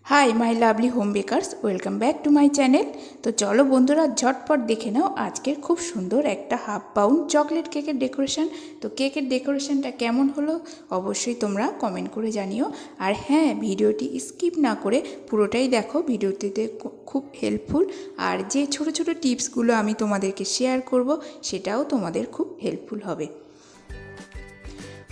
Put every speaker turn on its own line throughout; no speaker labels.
High my lovely home bakers welcome back to my channel. तो चलो बंधुरा झटपट देखे नाओ आजकेर खूब सुंदर एक हाफ पाउंड चकलेट केकेर डेकोरेशन। तो केकेर डेकोरेशनटा केमन हलो अवश्यई तोमरा कमेंट करे जानिओ। और हाँ, भिडियोटी स्किप ना करे पुरोटाई देखो, भिडियोटीते खूब हेल्पफुल और जे छोटो छोटो टिप्सगुलो आमी तोमादेरके शेयर करब सेटाओ तोमादेर खूब हेल्पफुल होबे।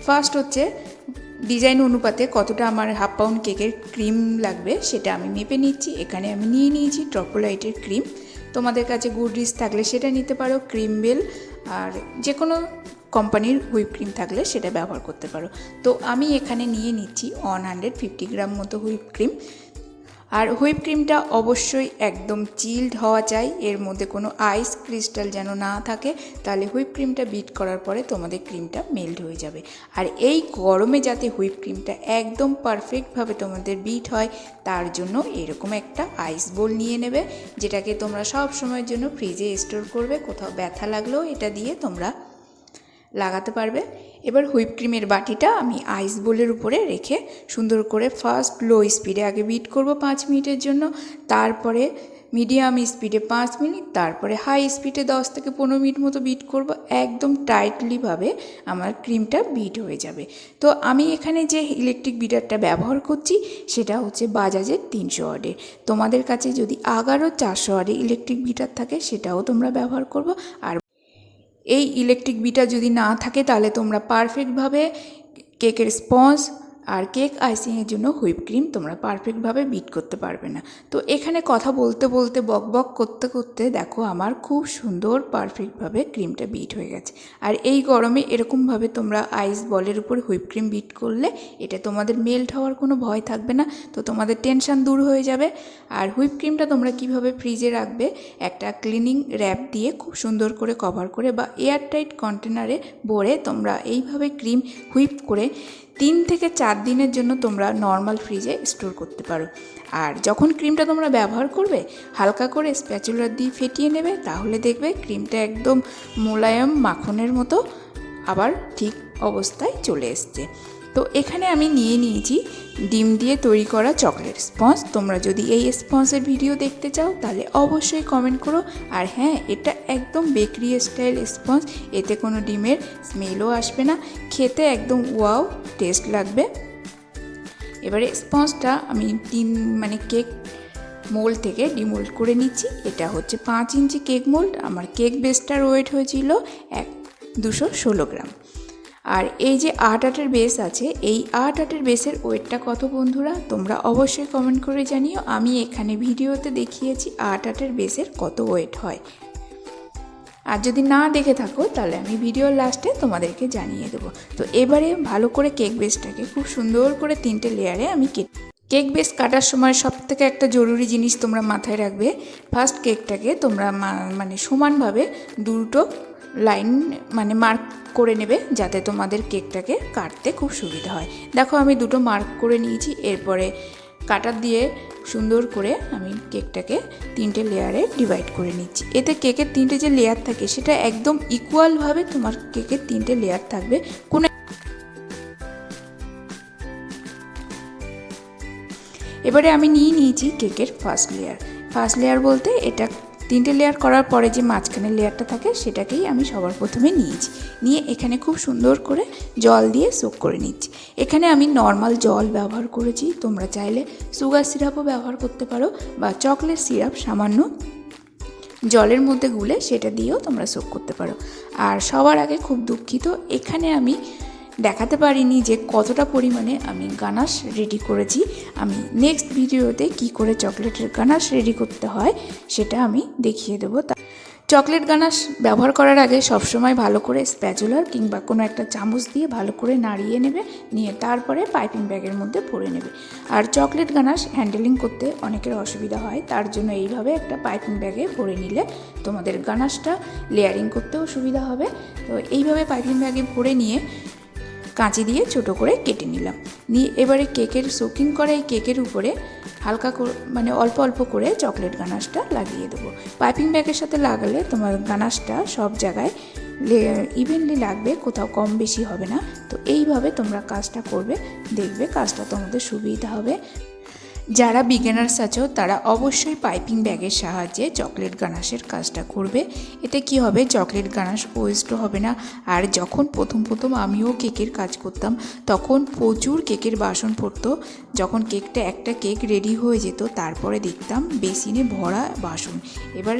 फार्स्ट होच्छे डिजाइन अनुपाते कतटा आमार हाफ पाउंड केकेर क्रीम लागबे सेटा आमी मेपे निচ্ছি। एखाने आमी निये निয়েছি ट्रपोलाइटेर क्रीम। तोमादेर काছে गुडरिच थाकले सेटा निते पारो, क्रीम बेल और जे कोनो कोम्पानिर হুইপ क्रीम थाकले सेटा व्यवहार करते पारो। तो आमी एखाने निये निচ্ছি 150 ग्राम मतो হুইপ क्रीम। और হুইপ क्रीमटा अवश्य एकदम चिल्ड हवा चाই, एर मध्य कोनो आइस क्रिस्टल जेन ना थाके, ताहले হুইপ क्रीमटा बीट करार परे तोमादेर क्रीमटा मेल्ट हो जाबे। और এই গরমে যাতে হুইপ ক্রিমটা একদম পারফেক্ট ভাবে তোমাদের বিট হয় তার জন্য এরকম একটা আইস বোল নিয়ে নেবে, যেটাকে তোমরা সব সময়ের জন্য ফ্রিজে স্টোর করবে। কোথাও ব্যথা লাগলেও এটা দিয়ে তোমরা লাগাতে পারবে। এবার হুইপ ক্রিমের বাটিটা আমি আইস বোলের উপরে রেখে সুন্দর করে ফার্স্ট লো স্পিডে আগে বিট করব 5 মিনিটের জন্য, তারপরে মিডিয়াম স্পিডে 5 মিনিট, তারপরে হাই স্পিডে 10 থেকে 15 মিনিট মতো বিট করব। একদম টাইটলি ভাবে আমার ক্রিমটা বিট হয়ে যাবে। তো আমি এখানে যে ইলেকট্রিক বিটারটা ব্যবহার করছি সেটা হচ্ছে বাজাজের 300 ওয়াটের। তোমাদের কাছে যদি 400 ওয়াটের ইলেকট্রিক বিটার থাকে সেটাও তোমরা ব্যবহার করবে। আর এই ইলেকট্রিক বিটার যদি না থাকে তাহলে তোমরা পারফেক্টভাবে কেকের স্পঞ্জ আর কেক আইসিংয়ের জন্য হুইপ ক্রিম তোমরা পারফেক্টভাবে বিট করতে পারবে না। তো এখানে কথা বলতে বলতে বক বক করতে করতে দেখো আমার খুব সুন্দর পারফেক্টভাবে ক্রিমটা বিট হয়ে গেছে। আর এই গরমে এরকমভাবে তোমরা আইস বলের উপর হুইপ ক্রিম বিট করলে এটা তোমাদের মেল্ট হওয়ার কোনো ভয় থাকবে না, তো তোমাদের টেনশন দূর হয়ে যাবে। আর হুইপ ক্রিমটা তোমরা কিভাবে ফ্রিজে রাখবে, একটা ক্লিনিং র্যাপ দিয়ে খুব সুন্দর করে কভার করে বা এয়ারটাইট কন্টেনারে ভরে তোমরা এইভাবে ক্রিম হুইপ করে 3 থেকে 4 দিনের জন্য তোমরা নর্মাল ফ্রিজে স্টোর করতে পারো। আর যখন ক্রিমটা তোমরা ব্যবহার করবে হালকা করে স্প্যাচুলার দিয়ে ফেটিয়ে নেবে, তাহলে দেখবে ক্রিমটা একদম মোলায়েম মাখনের মতো আবার ঠিক অবস্থায় চলে এসছে। তো এখানে আমি নিয়ে নিয়েছি ডিম দিয়ে তৈরি করা চকলেট স্পঞ্জ। তোমরা যদি এই স্পঞ্জের ভিডিও দেখতে চাও তাহলে অবশ্যই কমেন্ট করো। আর হ্যাঁ, এটা একদম বেকারি স্টাইল স্পঞ্জ, এতে কোনো ডিমের স্মেলও আসবে না, খেতে একদম ওয়াও টেস্ট লাগবে। এবারে স্পঞ্জটা আমি কেক মোল্ড থেকে ডিমোল্ড করে নিচ্ছি। এটা হচ্ছে 5 ইঞ্চি কেক মোল্ড। আমার কেক বেসটার ওয়েট হয়েছিল 216 গ্রাম। আর এই যে 8 বেস আছে, এই 8 বেসের ওয়েটটা কত বন্ধুরা তোমরা অবশ্যই কমেন্ট করে জানিও। আমি এখানে ভিডিওতে দেখিয়েছি 8 বেসের কত ওয়েট হয়। আর যদি না দেখে থাকো তাহলে আমি ভিডিওর লাস্টে তোমাদেরকে জানিয়ে দেবো। তো এবারে ভালো করে কেক বেসটাকে খুব সুন্দর করে 3টে লেয়ারে আমি কেক বেস কাটার সময় সবথেকে একটা জরুরি জিনিস তোমরা মাথায় রাখবে, ফার্স্ট কেকটাকে তোমরা সমানভাবে দুটো লাইন মার্ক করে নেবে যাতে তোমাদের কেকটাকে কাটতে খুব সুবিধা হয়। দেখো আমি দুটো মার্ক করে নিয়েছি। এরপরে কাটার দিয়ে সুন্দর করে আমি কেকটাকে 3টে লেয়ারে ডিভাইড করে নিচ্ছি। এতে কেকের 3টে যে লেয়ার থাকে সেটা একদম ইকুয়ালভাবে তোমার কেকের 3টে লেয়ার থাকবে। এবারে আমি নিয়েছি কেকের ফার্স্ট লেয়ার বলতে এটা 3টে লেয়ার করার পরে যে মাঝখানের লেয়ারটা থাকে সেটাকেই আমি সবার প্রথমে নিয়ে এখানে খুব সুন্দর করে জল দিয়ে সোক করে নিচ্ছি। এখানে আমি নর্মাল জল ব্যবহার করেছি, তোমরা চাইলে সুগার সিরাপও ব্যবহার করতে পারো বা চকলেট সিরাপ সামান্য জলের মধ্যে গুলে সেটা দিয়েও তোমরা সোক করতে পারো। আর সবার আগে খুব দুঃখিত, এখানে আমি দেখাতে পারিনি যে কতটা পরিমাণে আমি গানাশ রেডি করেছি। আমি নেক্সট ভিডিওতে কি করে চকলেটের গানাশ রেডি করতে হয় সেটা আমি দেখিয়ে দেবো। চকলেট গানাশ ব্যবহার করার আগে সবসময় ভালো করে স্প্যাচুলার কিংবা কোনো একটা চামচ দিয়ে ভালো করে নাড়িয়ে নেবে, নিয়ে তারপরে পাইপিং ব্যাগের মধ্যে ভরে নেবে। আর চকলেট গানাশ হ্যান্ডেলিং করতে অনেকের অসুবিধা হয়, তার জন্য এইভাবে একটা পাইপিং ব্যাগে ভরে নিলে তোমাদের গানাশটা লেয়ারিং করতেও সুবিধা হবে। তো এইভাবে পাইপিং ব্যাগে ভরে নিয়ে কাঁচি দিয়ে ছোটো করে কেটে নিলাম। নিয়ে এবারে কেকের সোকিং করা এই কেকের উপরে হালকা অল্প অল্প করে চকলেট গানাশটা লাগিয়ে দেবো। পাইপিং ব্যাগের সাথে লাগালে তোমার গানাশটা সব জায়গায় ইভেনলি লাগবে, কোথাও কম বেশি হবে না। তো এইভাবে তোমরা কাজটা করবে, দেখবে কাজটা তোমাদের সুবিধা হবে। যারা বিগিনার্স আছো তারা অবশ্যই পাইপিং ব্যাগের সাহায্যে চকলেট গানাশের কাজটা করবে। এতে কি হবে, চকলেট গানাশ ওয়েস্টও হবে না। আর যখন প্রথম আমিও কেকের কাজ করতাম তখন প্রচুর কেকের বাসন পড়তো। যখন একটা কেক রেডি হয়ে যেত তারপরে দেখতাম বেসিনে ভরা বাসন। এবার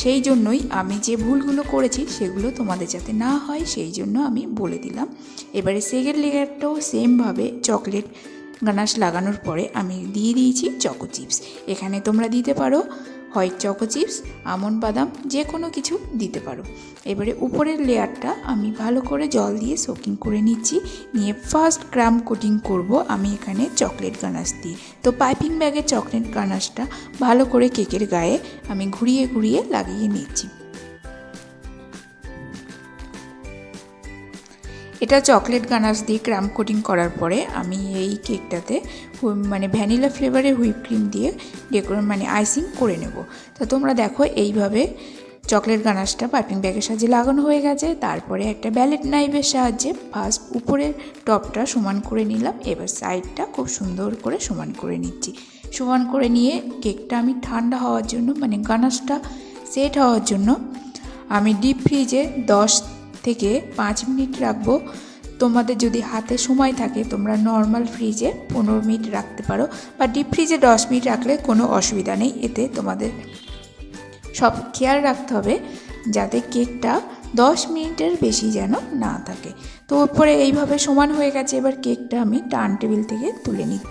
সেই জন্যই আমি যে ভুলগুলো করেছি সেগুলো তোমাদের যাতে না হয় সেই জন্য আমি বলে দিলাম। এবারে সেকেন্ড লেয়ারটাও সেমভাবে চকলেট গানাশ লাগানোর পরে আমি দিয়ে দিয়েছি চকো চিপস। এখানে তোমরা দিতে পারো হোয়াইট চকো চিপস, আমন্ড বাদাম, যে কোনো কিছু দিতে পারো। এবারে উপরের লেয়ারটা আমি ভালো করে জল দিয়ে সোকিং করে নিচ্ছি। নিয়ে ফার্স্ট ক্রাম কোটিং করব আমি এখানে চকলেট গানাশ দিয়ে। তো পাইপিং ব্যাগের চকলেট গানাশটা ভালো করে কেকের গায়ে আমি ঘুরিয়ে ঘুরিয়ে লাগিয়ে নিচ্ছি। এটা চকলেট গানাশ দিয়ে ক্রাম কোটিং করার পরে আমি এই কেকটাতে ভ্যানিলা ফ্লেভারের হুইপ ক্রিম দিয়ে আইসিং করে নেব। তো তোমরা দেখো এইভাবে চকলেট গানাশটা পাইপিং ব্যাগের সাহায্যে লাগানো হয়ে গেছে। তারপরে একটা ব্যালেট নাইফের সাহায্যে ফার্স্ট উপরের টপটা সমান করে নিলাম। এবার সাইডটা খুব সুন্দর করে সমান করে নিচ্ছি। সমান করে নিয়ে কেকটা আমি ঠান্ডা হওয়ার জন্য গানাশটা সেট হওয়ার জন্য আমি ডিপ ফ্রিজে 10 থেকে 5 মিনিট রাখবো। তোমাদের যদি হাতে সময় থাকে তোমরা নর্মাল ফ্রিজে 15 মিনিট রাখতে পারো, বা ডিপ ফ্রিজে 10 মিনিট রাখলে কোনো অসুবিধা নেই। এতে তোমাদের সব খেয়াল রাখতে হবে যাতে কেকটা 10 মিনিটের বেশি যেন না থাকে। তো উপরে এইভাবে সমান হয়ে গেছে। এবার কেকটা আমি টার্ন টেবিল থেকে তুলে নিই।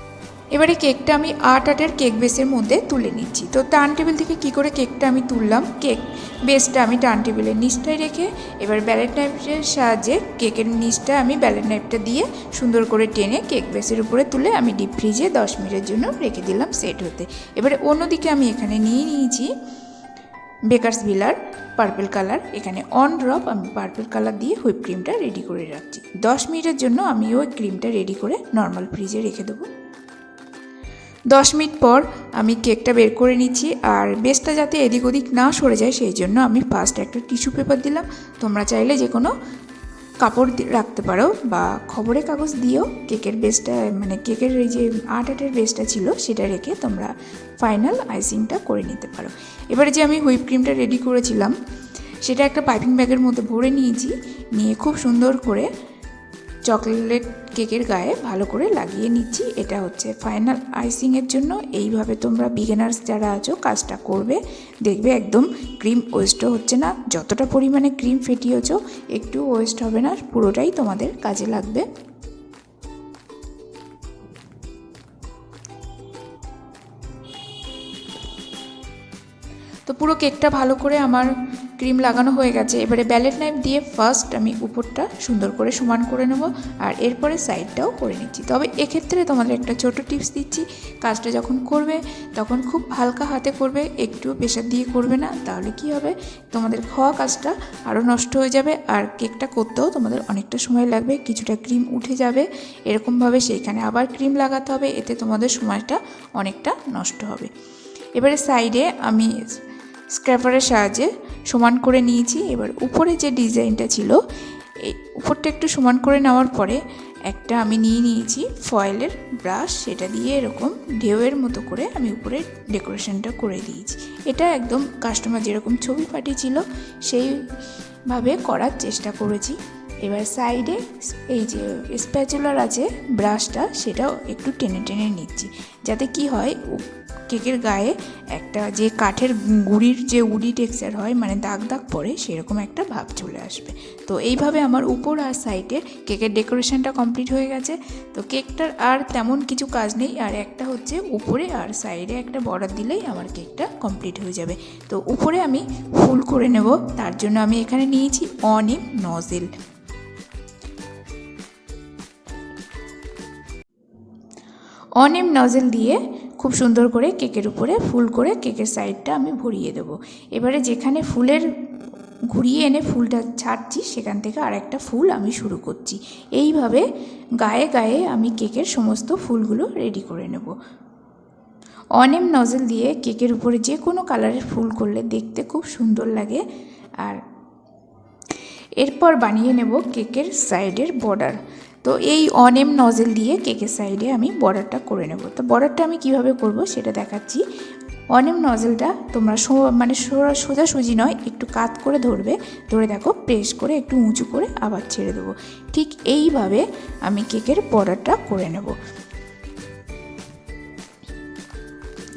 এবারে কেকটা আমি 8 কেক বেসের মধ্যে তুলে নিচ্ছি। তো টার্ন টেবিল থেকে কী করে কেকটা আমি তুললাম, কেক বেসটা আমি টার্ন টেবিলের নিচটায় রেখে এবার ব্যালেট নাইফের সাহায্যে কেকের নিচটা আমি ব্যালেট নাইফটা দিয়ে সুন্দর করে টেনে কেক বেসের উপরে তুলে আমি ডিপ ফ্রিজে 10 মিনিটের জন্য রেখে দিলাম সেট হতে। এবারে অন্যদিকে আমি এখানে নিয়েছি বেকারস বিলার পার্পল কালার। এখানে অন ড্রপ আমি পার্পল কালার দিয়ে হুইপ ক্রিমটা রেডি করে রাখছি। 10 মিনিটের জন্য আমি ওই ক্রিমটা রেডি করে নর্মাল ফ্রিজে রেখে দেবো। 10 মিনিট পর আমি কেকটা বের করে নিচ্ছি। আর বেসটা যাতে এদিক ওদিক না সরে যায় সেই জন্য আমি ফার্স্ট একটা টিস্যু পেপার দিলাম। তোমরা চাইলে যে কোনো কাপড় রাখতে পারো বা খবরের কাগজ দিয়েও কেকের বেসটা কেকের এই যে আটের বেসটা ছিল সেটা রেখে তোমরা ফাইনাল আইসিংটা করে নিতে পারো। এবারে যে আমি হুইপ ক্রিমটা রেডি করেছিলাম সেটা একটা পাইপিং ব্যাগের মধ্যে ভরে নিয়েছি। নিয়ে খুব সুন্দর করে চকলেট কেকের গায়ে ভালো করে লাগিয়ে নিচ্ছি। এটা হচ্ছে ফাইনাল আইসিংয়ের জন্য। এইভাবে তোমরা বিগিনার্স যারা আছো কাজটা করবে, দেখবে একদম ক্রিম ওয়েস্টও হচ্ছে না। যতটা পরিমাণে ক্রিম ফেটিয়েছো একটু ওয়েস্ট হবে না, পুরোটাই তোমাদের কাজে লাগবে। তো পুরো কেকটা ভালো করে আমার ক্রিম লাগানো হয়ে গেছে। এবারে ব্যালেট নাইফ দিয়ে ফার্স্ট আমি উপরটা সুন্দর করে সমান করে নেব আর এরপরে সাইডটাও করে নিচ্ছি। তবে এক্ষেত্রে তোমাদের একটা ছোট টিপস দিচ্ছি, কাজটা যখন করবে তখন খুব হালকা হাতে করবে, একটু প্রেশার দিয়ে করবে না। তাহলে কি হবে, তোমাদের খাওয়া কাজটা আরও নষ্ট হয়ে যাবে আর কেকটা করতেও তোমাদের অনেকটা সময় লাগবে, কিছুটা ক্রিম উঠে যাবে। এরকমভাবে সেইখানে আবার ক্রিম লাগাতে হবে, এতে তোমাদের সময়টা অনেকটা নষ্ট হবে। এবারে সাইডে আমি স্ক্র্যাপারের সাহায্যে সমান করে নিয়েছি। এবার উপরে যে ডিজাইনটা ছিল এই উপরটা একটু সমান করে নেওয়ার পরে একটা আমি নিয়েছি ফয়েলের ব্রাশ, সেটা দিয়ে এরকম ঢেউয়ের মতো করে আমি উপরে ডেকোরেশনটা করে দিয়েছি। এটা একদম কাস্টমার যেরকম ছবি পাঠিয়েছিল সেইভাবে করার চেষ্টা করেছি। এবার সাইডে এই যে স্প্যাচুলার আছে ব্রাশটা, সেটাও একটু টেনে টেনে নিচ্ছি, যাতে কি হয় কেকের গায়ে একটা যে কাঠের গুঁড়ির যে উডি টেক্সচার হয়, দাগ দাগ পড়ে, সেরকম একটা ভাব চলে আসবে। তো এইভাবে আমার উপর আর সাইডে কেকের ডেকোরেশনটা কমপ্লিট হয়ে গেছে। তো কেকটার আর তেমন কিছু কাজ নেই, আর একটা হচ্ছে উপরে আর সাইডে একটা বর্ডার দিলেই আমার কেকটা কমপ্লিট হয়ে যাবে। তো উপরে আমি ফুল করে নেব, তার জন্য আমি এখানে নিয়েছি অনিম নজেল। অনিম নজেল দিয়ে খুব সুন্দর করে কেকের উপরে ফুল করে কেকের সাইডটা আমি ভরিয়ে দেবো। এবারে যেখানে ফুলের ঘুরিয়ে এনে ফুলটা ছাড়ছি সেখান থেকে আর একটা ফুল আমি শুরু করছি। এইভাবে গায়ে গায়ে আমি কেকের সমস্ত ফুলগুলো রেডি করে নেব। অনিম নজেল দিয়ে কেকের উপরে যে কোনো কালারের ফুল করলে দেখতে খুব সুন্দর লাগে। আর এরপর বানিয়ে নেব কেকের সাইডের বর্ডার। তো এই অনেম নজেল দিয়ে কেকের সাইডে আমি বর্ডারটা করে নেব। তো বর্ডারটা আমি কিভাবে করব সেটা দেখাচ্ছি। অনেম নজেলটা তোমরা মানে সোজাসুজি নয়, একটু কাত করে ধরবে, ধরে দেখো প্রেস করে একটু উঁচু করে আবার ছেড়ে দেবো। ঠিক এইভাবে আমি কেকের বর্ডারটা করে নেব।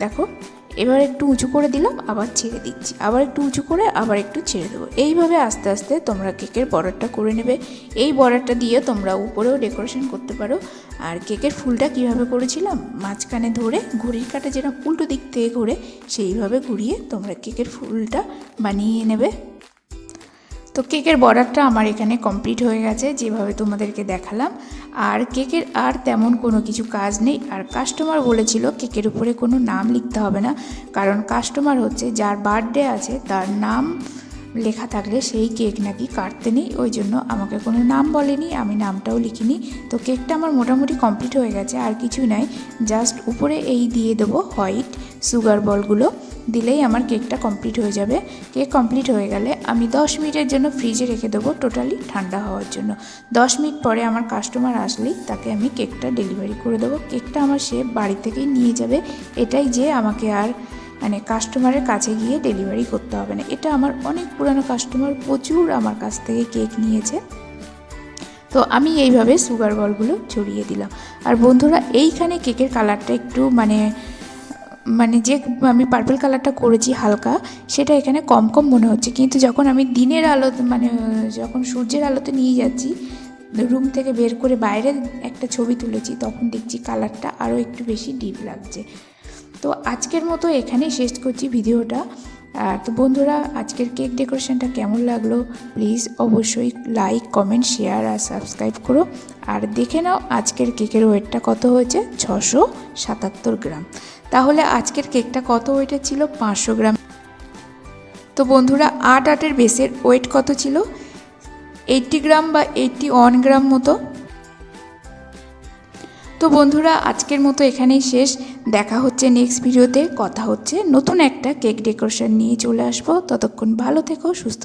দেখো এবার একটু উঁচু করে দিলাম, আবার ছেড়ে দিচ্ছি, আবার একটু উঁচু করে আবার একটু ছেড়ে দেবো। এইভাবে আস্তে আস্তে তোমরা কেকের বর্ডারটা করে নেবে। এই বর্ডারটা দিয়ে তোমরা উপরেও ডেকোরেশন করতে পারো। আর কেকের ফুলটা কিভাবে করেছিলাম, মাঝখানে ধরে ঘড়ির কাঁটা যেরকম উল্টো দিক থেকে ঘুরে সেইভাবে ঘুরিয়ে তোমরা কেকের ফুলটা বানিয়ে নেবে। তো কেকের বর্ডারটা আমার এখানে কমপ্লিট হয়ে গেছে, যেভাবে তোমাদেরকে দেখালাম। আর কেকের আর তেমন কোনো কিছু কাজ নেই। আর কাস্টমার বলেছিল কেকের উপরে কোনো নাম লিখতে হবে না, কারণ কাস্টমার হচ্ছে যার বার্থডে আছে তার নাম লেখা থাকলে সেই কেক নাকি কাটতে নেই, ওই জন্য আমাকে কোনো নাম বলেনি, আমি নামটাও লিখিনি। তো কেকটা আমার মোটামুটি কমপ্লিট হয়ে গেছে, আর কিছুই নাই, জাস্ট উপরে এই দিয়ে দেবো হোয়াইট সুগার বলগুলো, দিলেই আমার কেকটা কমপ্লিট হয়ে যাবে। কেক কমপ্লিট হয়ে গেলে আমি 10 মিনিটের জন্য ফ্রিজে রেখে দেবো, টোটালি ঠান্ডা হওয়ার জন্য। 10 মিনিট পরে আমার কাস্টমার আসলেই তাকে আমি কেকটা ডেলিভারি করে দেবো। কেকটা আমার সে বাড়ি থেকেই নিয়ে যাবে, এটাই যে আমাকে আর মানে কাস্টমারের কাছে গিয়ে ডেলিভারি করতে হবে না। এটা আমার অনেক পুরানো কাস্টমার, প্রচুর আমার কাছ থেকে কেক নিয়েছে। তো আমি এইভাবে সুগার বলগুলো ছড়িয়ে দিলাম। আর বন্ধুরা এইখানে কেকের কালারটা একটু মানে যে আমি পার্পল কালারটা করেছি হালকা, সেটা এখানে কম কম মনে হচ্ছে, কিন্তু যখন আমি দিনের আলো মানে যখন সূর্যের আলোতে নিয়ে যাচ্ছি, রুম থেকে বের করে বাইরে একটা ছবি তুলেছি, তখন দেখছি কালারটা আরও একটু বেশি ডিপ লাগছে। তো আজকের মতো এখানেই শেষ করছি ভিডিওটা। তো বন্ধুরা আজকের কেক ডেকোরেশনটা কেমন লাগলো প্লিজ অবশ্যই লাইক, কমেন্ট, শেয়ার আর সাবস্ক্রাইব করো। আর দেখে নাও আজকের কেকের ওয়েটটা কত হয়েছে, 677 গ্রাম। তাহলে আজকের কেকটা কত ওয়েটের ছিল, 500 গ্রাম। তো বন্ধুরা 8 বেসের ওয়েট কত ছিল, 80 গ্রাম বা 81 গ্রাম মতো। তো বন্ধুরা আজকের মতো এখানেই শেষ, দেখা হচ্ছে নেক্সট ভিডিওতে, কথা হচ্ছে নতুন একটা কেক ডেকোরেশন নিয়ে চলে আসবো। ততক্ষণ ভালো থেকো, সুস্থ